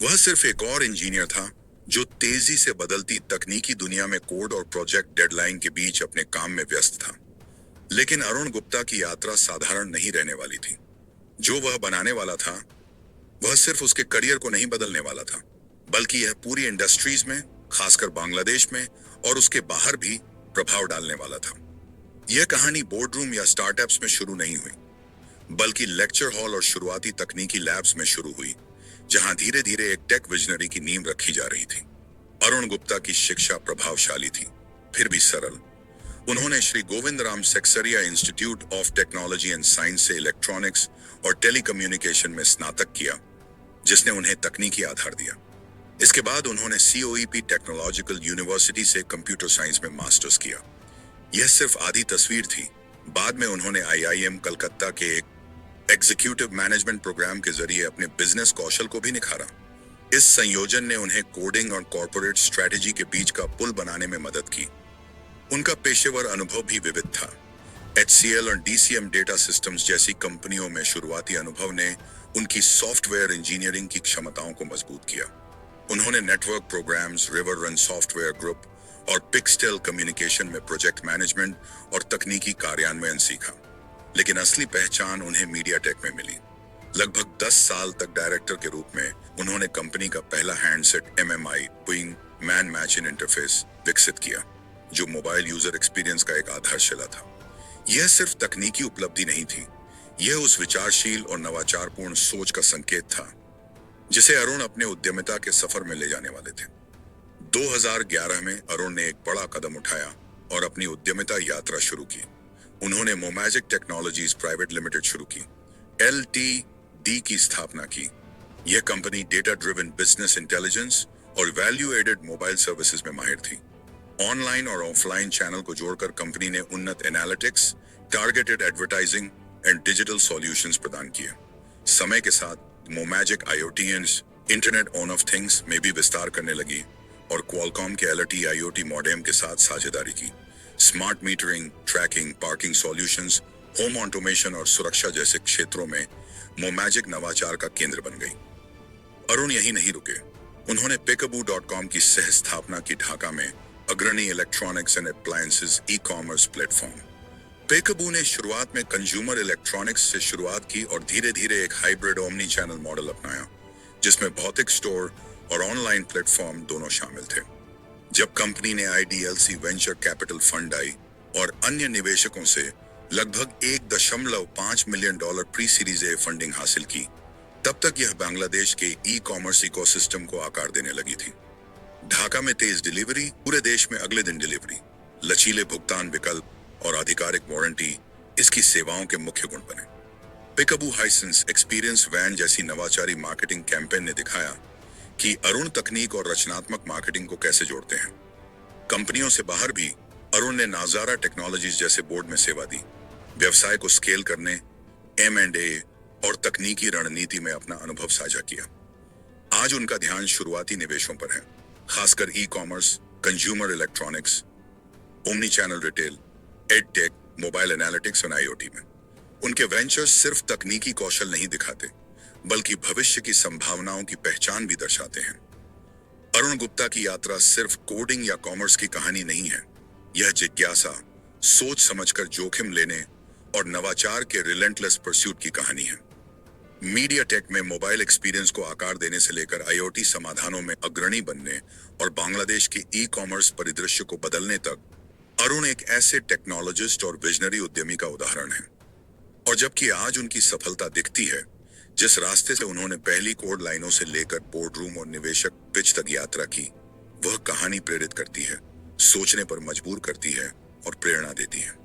वह सिर्फ एक और इंजीनियर था जो तेजी से बदलती तकनीकी दुनिया में कोड और प्रोजेक्ट डेडलाइन के बीच अपने काम में व्यस्त था। लेकिन अरुण गुप्ता की यात्रा साधारण नहीं रहने वाली थी। जो वह बनाने वाला था वह सिर्फ उसके करियर को नहीं बदलने वाला था, बल्कि यह पूरी इंडस्ट्रीज में, खासकर बांग्लादेश में और उसके बाहर भी प्रभाव डालने वाला था। यह कहानी बोर्डरूम या स्टार्टअप्स में शुरू नहीं हुई, बल्कि लेक्चर हॉल और शुरुआती तकनीकी लैब्स में शुरू हुई, जहां धीरे धीरे एक टेक विजनरी की नींव रखी जा रही थी। अरुण गुप्ता की शिक्षा प्रभावशाली थी, फिर भी सरल। उन्होंने Shri Govind Ram Seksaria institute of technology and science से इलेक्ट्रॉनिक्स और टेलीकम्युनिकेशन में स्नातक किया, जिसने उन्हें तकनीकी आधार दिया। इसके बाद उन्होंने COEP टेक्नोलॉजिकल यूनिवर्सिटी से कंप्यूटर साइंस में मास्टर्स किया। यह सिर्फ आधी तस्वीर थी। बाद में उन्होंने IIM कलकत्ता के एक एग्जीक्यूटिव मैनेजमेंट प्रोग्राम के जरिए अपने बिजनेस कौशल को भी निखारा। इस संयोजन ने उन्हें कोडिंग और कॉर्पोरेट स्ट्रेटेजी के बीच का पुल बनाने में मदद की। उनका पेशेवर अनुभव भी विविध था। HCL और DCM डेटा सिस्टम्स जैसी कंपनियों में शुरुआती अनुभव ने उनकी सॉफ्टवेयर इंजीनियरिंग की क्षमताओं को मजबूत किया। उन्होंने network programs, River Run software group और पिक्सटेल कम्युनिकेशन में प्रोजेक्ट मैनेजमेंट और तकनीकी कार्यान्वयन सीखा। लेकिन असली पहचान उन्हें मीडिया टेक में मिली। लगभग 10 साल तक डायरेक्टर के रूप में उन्होंने कंपनी का पहला handset MMI wing man matching interface विकसित किया, जो मोबाइल यूजर एक्सपीरियंस का एक आधारशिला था। यह सिर्फ तकनीकी उपलब्धि नहीं थी, यह उस विचारशील और नवाचारपूर्ण सोच का संकेत था जिसे अरुण अपने उद्यमिता के सफर में ले जाने वाले थे। 2011 में अरुण ने एक बड़ा कदम उठाया और अपनी उद्यमिता यात्रा शुरू की। उन्होंने मोमैजिक टेक्नोलॉजीज प्राइवेट लिमिटेड शुरू की, LTD की स्थापना की। यह company data driven business intelligence और वैल्यू एडेड मोबाइल सर्विसेज में माहिर थी। ऑनलाइन और ऑफलाइन चैनल को जोड़कर कंपनी ने उन्नत analytics, targeted advertising and digital solutions प्रदान किए। समय के साथ मोमैजिक IoT and internet on off things में भी विस्तार करने लगी और क्वालकॉम के LTE IoT मॉडेम के साथ साझेदारी की। Smart metering, tracking, parking solutions, home automation और सुरक्षा जैसे क्षेत्रों में मोमैजिक नवाचार का केंद्र बन गई। अरुण यही नहीं रुके। उन्होंने Peekaboo.com की सह स्थापना की, ढाका में अग्रणी electronics and appliances e-commerce platform. Peekaboo ने शुरुआत में कंज्यूमर इलेक्ट्रॉनिक्स से शुरुआत की और धीरे धीरे एक हाइब्रिड ओमनी चैनल मॉडल अपनाया, जिसमें भौतिक स्टोर और ऑनलाइन प्लेटफॉर्म दोनों शामिल थे। जब कंपनी ने IDLC वेंचर कैपिटल फंड आई और अन्य निवेशकों से लगभग $1.5 million pre series A funding हासिल की, तब तक यह बांग्लादेश के ई-कॉमर्स इकोसिस्टम को आकार देने लगी थी। ढाका में तेज डिलीवरी, पूरे देश में अगले दिन डिलीवरी, लचीले भुगतान विकल्प और आधिकारिक वारंटी इसकी सेवाओं के मुख्य गुण बने। Peekaboo हाइसेंस एक्सपीरियंस वैन जैसी नवाचारी मार्केटिंग कैंपेन ने दिखाया कि अरुण तकनीक और रचनात्मक मार्केटिंग को कैसे जोड़ते हैं। कंपनियों से बाहर भी अरुण ने नाजारा टेक्नोलॉजीज जैसे बोर्ड में सेवा दी। व्यवसाय को स्केल करने, M&A और तकनीकी रणनीति में अपना अनुभव साझा किया। आज उनका ध्यान शुरुआती निवेशों पर है, खासकर e-commerce, consumer electronics, omni channel retail, edtech, mobile analytics और IoT में। उनके वेंचर्स सिर्फ तकनीकी कौशल नहीं दिखाते, बल्कि भविष्य की संभावनाओं की पहचान भी दर्शाते हैं। अरुण गुप्ता की यात्रा सिर्फ कोडिंग या कॉमर्स की कहानी नहीं है। यह जिज्ञासा, सोच समझकर जोखिम लेने और नवाचार के रिलेंटलेस परस्यूट की कहानी है। मीडिया टेक में मोबाइल एक्सपीरियंस को आकार देने से लेकर IoT समाधानों में अग्रणी बनने और बांग्लादेश के ई-कॉमर्स परिदृश्य को बदलने तक, अरुण एक ऐसे टेक्नोलॉजिस्ट और विजनरी उद्यमी का उदाहरण है। और जबकि आज उनकी सफलता दिखती है, जिस रास्ते से उन्होंने पहली कोड लाइनों से लेकर बोर्डरूम और निवेशक पिच तक यात्रा की, वह कहानी प्रेरित करती है, सोचने पर मजबूर करती है और प्रेरणा देती है।